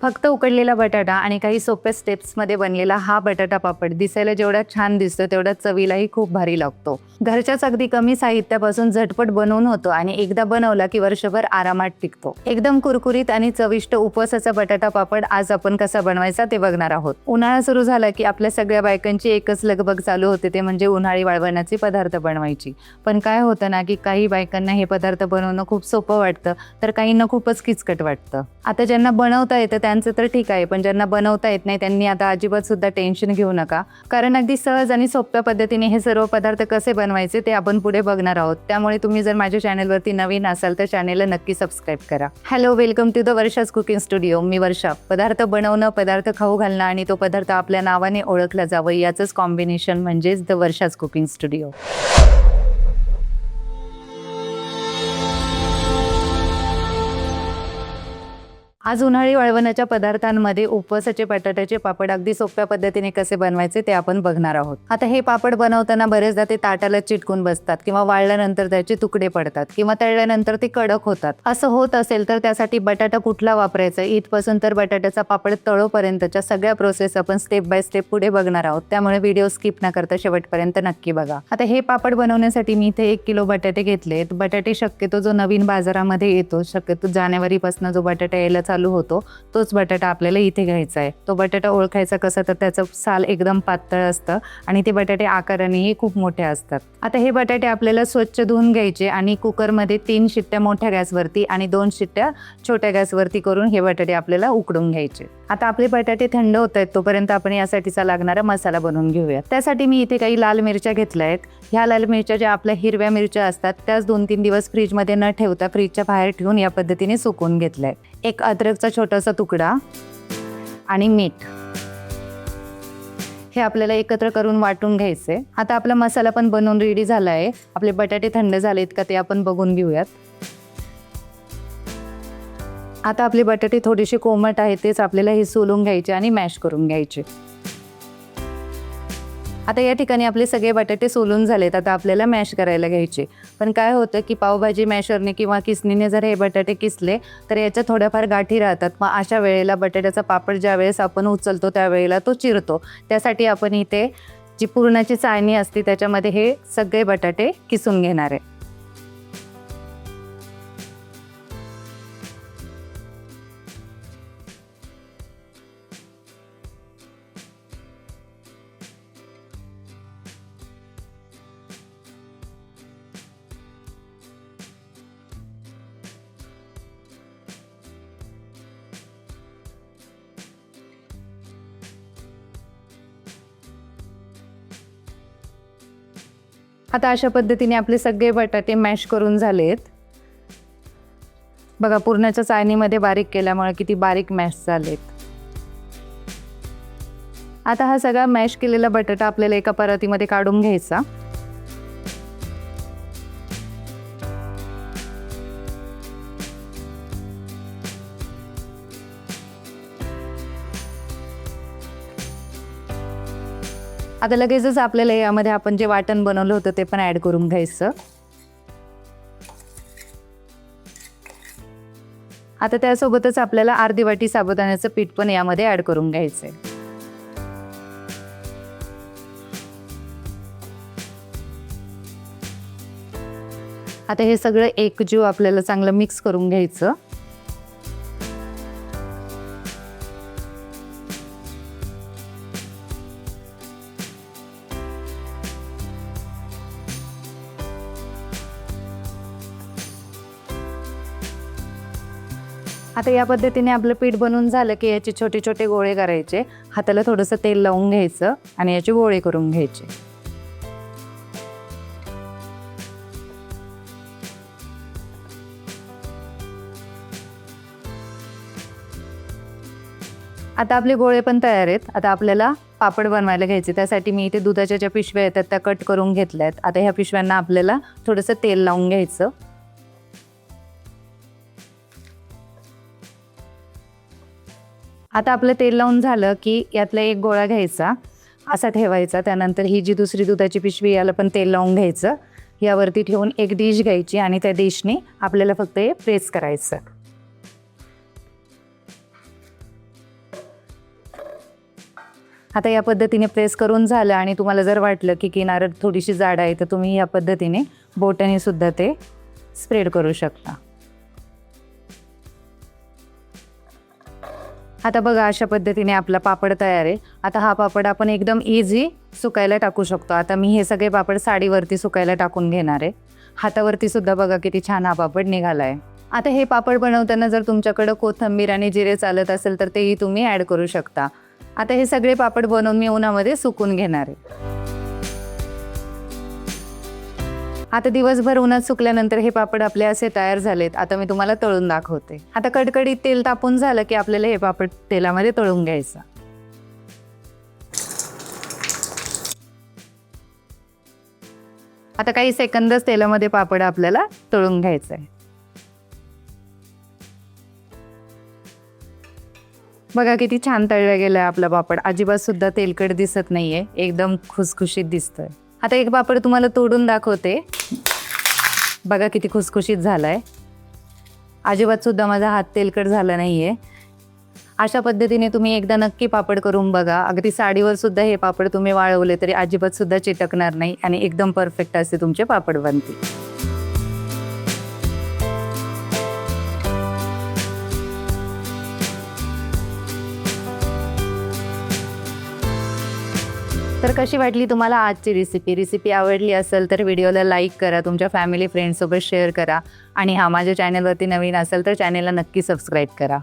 फक्त उकडलेला बटाटा आणि काही सोप्या स्टेप्समध्ये बनलेला हा बटाटा पापड दिसायला जेवढा छान दिसतो तेवढा चवीलाही खूप भारी लागतो. घरच्याच अगदी कमी साहित्यापासून झटपट बनवून होतो आणि एकदा बनवला की वर्षभर आरामात टिकतो. एकदम कुरकुरीत आणि चविष्ट उपवासाचा बटाटा पापड आज आपण कसा बनवायचा ते बघणार आहोत. उन्हाळा सुरू झाला की आपल्या सगळ्या बायकांची एकच लगबग चालू होते, ते म्हणजे उन्हाळी वाळवणाचे पदार्थ बनवायची. पण काय होतं ना की काही बायकांना हे पदार्थ बनवणं खूप सोपं वाटतं, तर काहींना खूपच किचकट वाटतं. आता ज्यांना बनवता येतं त्यांचं तर ठीक आहे, पण ज्यांना बनवता येत नाही त्यांनी आता अजिबात सुद्धा टेन्शन घेऊ नका, कारण अगदी सहज आणि सोप्या पद्धतीने हे सर्व पदार्थ कसे बनवायचे ते आपण पुढे बघणार आहोत. त्यामुळे तुम्ही जर माझ्या चॅनलवरती नवीन असाल तर चॅनलला नक्की सबस्क्राईब करा. Hello, welcome to the Varsha's cooking studio. मी वर्षा. पदार्थ बनवणं, पदार्थ खाऊ घालणं आणि तो पदार्थ आपल्या नावाने ओळखला जावं याचंच कॉम्बिनेशन म्हणजेच द वर्षाज कुकिंग स्टुडिओ. आज उन्हाळी वाळवणाच्या पदार्थांमध्ये उपवासाचे बटाट्याचे पापड अगदी सोप्या पद्धतीने कसे बनवायचे ते आपण बघणार आहोत. आता हे पापड बनवताना बरेचदा ते ताटाला चिटकून बसतात किंवा वाळल्यानंतर त्याचे तुकडे पडतात किंवा तळल्यानंतर ते कडक होतात. असं होत असेल तर त्यासाठी बटाटा कुठला वापरायचा इथपासून तर बटाट्याचा पापड तळोपर्यंतच्या सगळ्या प्रोसेस आपण स्टेप बाय स्टेप पुढे बघणार आहोत. त्यामुळे व्हिडिओ स्किप न करता शेवटपर्यंत नक्की बघा. आता हे पापड बनवण्यासाठी मी इथे 1 किलो बटाटे घेतलेत. बटाटे शक्यतो जो नवीन बाजारामध्ये येतो, शक्यतो जानेवारीपासून जो बटाटा यायला चालू होतो तोच बटाटा आपल्याला इथे घ्यायचा आहे. तो बटाटा ओळखायचा कसा, तर त्याचं साल एकदम पातळ असतं आणि ते बटाटे आकारानेही खूप मोठे असतात. आता हे बटाटे आपल्याला स्वच्छ धुवून घ्यायचे आणि कुकरमध्ये 3 शिट्ट्या मोठ्या गॅसवरती आणि 2 शिट्ट्या छोट्या गॅसवरती करून हे बटाटे आपल्याला उकडून घ्यायचे. आता आपले बटाटे थंड होत आहेत तोपर्यंत आपण यासाठीचा लागणारा मसाला बनवून घेऊया. त्यासाठी मी इथे काही लाल मिरच्या घेतल्या आहेत. ह्या लाल मिरच्या ज्या आपल्या हिरव्या मिरच्या असतात त्याच 2-3 दिवस फ्रीजमध्ये न ठेवता फ्रीजच्या बाहेर ठेवून या पद्धतीने सुकवून घेतलाय. एक अद्रकचा छोटासा तुकडा आणि मीठ हे आपल्याला एकत्र करून वाटून घ्यायचे. आता आपला मसाला पण बनवून रेडी झाला आहे. आपले बटाटे थंड झालेत का ते आपण बघून घेऊयात. आता आपले बटाटे थोडेसे कोमट आहेत, तेच आपल्याला हे सोलून घ्यायचे आणि मॅश करून घ्यायचे. आता या ठिकाणी आपले सगळे बटाटे सोलून झालेत. आता आपल्याला मॅश करायला घ्यायचे. पण काय होतं की पावभाजी मॅशरने किंवा किसणीने जर हे बटाटे किसले तर याच्या थोड्याफार गाठी राहतात. मग अशा वेळेला बटाट्याचा पापड ज्या वेळेस आपण उचलतो त्यावेळेला तो चिरतो. त्यासाठी आपण इथे जी पुरणाची चाळणी असते त्याच्यामध्ये हे सगळे बटाटे किसून घेणार आहे. आता अशा पद्धतीने आपले सगळे बटाटे मॅश करून झालेत. बघा, पुरणाच्या चाळणीमध्ये बारीक केल्यामुळे किती बारीक मॅश झालेत. आता हा सगळा मॅश केलेला बटाटा आपल्याला एका परातीमध्ये काढून घ्यायचा. आता लगेचच आपल्याला यामध्ये आपण जे वाटण बनवलं होतं ते पण ऍड करून घ्यायचं. आता त्यासोबतच आपल्याला अर्धी वाटी साबुदाण्याचं पीठ पण यामध्ये ऍड करून घ्यायचंय. आता हे सगळं एकजीव आपल्याला चांगलं मिक्स करून घ्यायचं. आता या पद्धतीने आपलं पीठ बनवून झालं की याचे छोटे छोटे गोळे करायचे. हाताला थोडंसं तेल लावून घ्यायचं आणि याचे गोळे करून घ्यायचे. आता आपले गोळे पण तयार आहेत. आता आपल्याला पापड बनवायला घ्यायचे. त्यासाठी मी इथे दुधाच्या ज्या पिशव्या येतात त्या कट करून घेतल्यात. आता ह्या पिशव्यांना आपल्याला थोडंसं तेल लावून घ्यायचं. आता आपलं तेल लावून झालं की यातला एक गोळा घ्यायचा, असा ठेवायचा. त्यानंतर ही जी दुसरी दुधाची पिशवी याला पण तेल लावून घ्यायचं. यावरती ठेवून एक डिश घ्यायची आणि त्या डिशने आपल्याला फक्त हे प्रेस करायचं. आता या पद्धतीने प्रेस करून झालं आणि तुम्हाला जर वाटलं की किनार थोडीशी जाड आहे तर तुम्ही या पद्धतीने बोटाने सुद्धा ते स्प्रेड करू शकता. आता बघा अशा पद्धतीने आपला पापड तयार आहे. आता हा पापड आपण एकदम इझी सुकायला टाकू शकतो. आता मी हे सगळे पापड साडीवरती सुकायला टाकून घेणार आहे. हातावरती सुद्धा बघा किती छान हा पापड निघाला आहे. आता हे पापड बनवताना जर तुमच्याकडं कोथिंबीर आणि जिरे चालत असेल तर तेही तुम्ही ॲड करू शकता. आता हे सगळे पापड बनवून मी उन्हामध्ये सुकून घेणार आहे. आता दिवसभर उन्हात सुकल्यानंतर हे पापड आपले असे तयार झालेत. आता मी तुम्हाला तळून दाखवते. आता कडकडीत तेल तापून झालं की आपल्याला हे पापड तेलामध्ये तळून घ्यायचं. आता काही सेकंदच तेलामध्ये पापड आपल्याला तळून घ्यायचं आहे. बघा किती छान तळला गेलाय आपला पापड. अजिबात सुद्धा तेलकट दिसत नाहीये, एकदम खुसखुशीत दिसतोय. आता एक पापड तुम्हाला तोडून दाखवते. बघा किती खुसखुशीत झालाय. अजिबात सुद्धा माझा हात तेलकट झाला नाहीये. अशा पद्धतीने तुम्ही एकदा नक्की पापड करून बघा. अगदी साडीवर सुद्धा हे पापड तुम्ही वाळवले तरी अजिबात सुद्धा चिटकणार नाही आणि एकदम परफेक्ट असे तुमचे पापड बनतील. तर कशी वाटली तुम्हाला आजची रेसिपी आवडली असेल तर व्हिडिओला लाईक करा, तुमच्या फॅमिली फ्रेंड्ससोबत शेअर करा आणि माझ्या चॅनलवरती नवीन असेल तर चॅनलला नक्की सबस्क्राईब करा.